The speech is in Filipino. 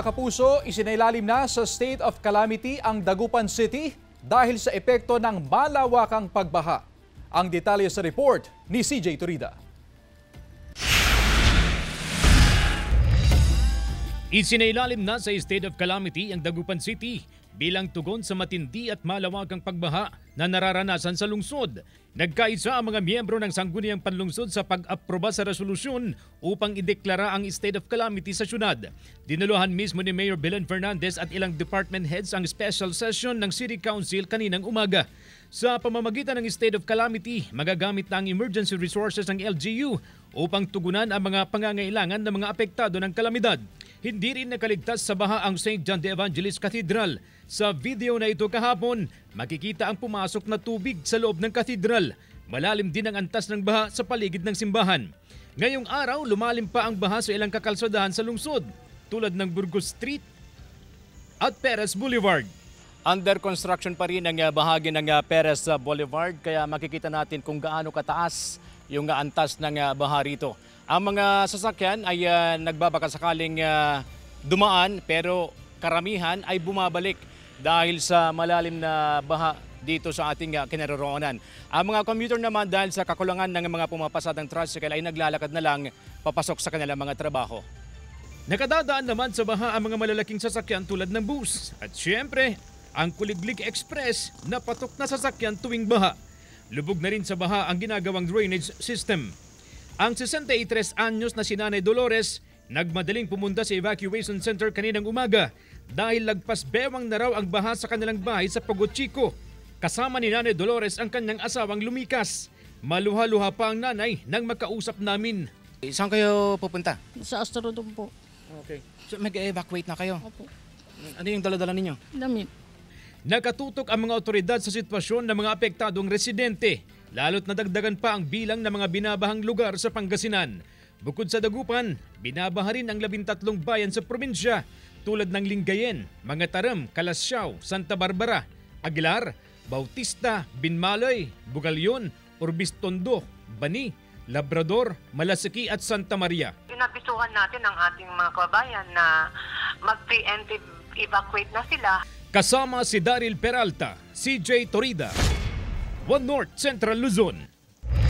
Mga kapuso, isinailalim na sa state of calamity ang Dagupan City dahil sa epekto ng malawakang pagbaha. Ang detalye sa report ni CJ Turida. Isinailalim na sa state of calamity ang Dagupan City bilang tugon sa matindi at malawakang pagbaha na nararanasan sa lungsod. Nagkaisa ang mga miyembro ng Sangguniang Panlungsod sa pag-aproba sa resolusyon upang ideklara ang state of calamity sa syudad. Dinaluhan mismo ni Mayor Belen Fernandez at ilang department heads ang special session ng City Council kaninang umaga. Sa pamamagitan ng state of calamity, magagamit na ang emergency resources ng LGU upang tugunan ang mga pangangailangan ng mga apektado ng kalamidad. Hindi rin nakaligtas sa baha ang St. John the Evangelist Cathedral. Sa video na ito kahapon, makikita ang pumasok na tubig sa loob ng katedral. Malalim din ang antas ng baha sa paligid ng simbahan. Ngayong araw, lumalim pa ang baha sa ilang kakalsadahan sa lungsod, tulad ng Burgos Street at Perez Boulevard. Under construction pa rin ang bahagi ng Perez Boulevard, kaya makikita natin kung gaano kataas yung antas ng baha rito. Ang mga sasakyan ay nagbabaka sakaling dumaan, pero karamihan ay bumabalik dahil sa malalim na baha dito sa ating kinaroroonan. Ang mga commuter naman dahil sa kakulangan ng mga pumapasadang tricycle ay naglalakad na lang papasok sa kanilang mga trabaho. Nakadadaan naman sa baha ang mga malalaking sasakyan tulad ng bus at siyempre ang Kuliglig Express na patok na sasakyan tuwing baha. Lubog na rin sa baha ang ginagawang drainage system. Ang 63 anyos na si Nanay Dolores nagmadaling pumunta sa evacuation center kaninang umaga dahil lagpas bewang na raw ang baha sa kanilang bahay sa Pugot Chico. Kasama ni Nanay Dolores ang kanyang asawang lumikas. Maluha-luha pa ang nanay nang makausap namin. Saan kayo pupunta? Sa Astrodome po. Okay. So mag-evacuate na kayo? Opo. Ano yung dala-dala ninyo? Damit. Nakatutok ang mga otoridad sa sitwasyon ng mga apektadong residente, lalo't nadagdagan pa ang bilang ng mga binabahang lugar sa Pangasinan. Bukod sa Dagupan, binabaha rin ang 13 bayan sa probinsya tulad ng Lingayen, Mangatarem, Calasyao, Santa Barbara, Aguilar, Bautista, Binmaloy, Bugalyon, Orbistondo, Bani, Labrador, Malasiki at Santa Maria. Inabisuhan natin ang ating mga kababayan na mag-preemptive evacuate na sila. Kasama si Daryl Peralta, CJ Torida, One North Central Luzon.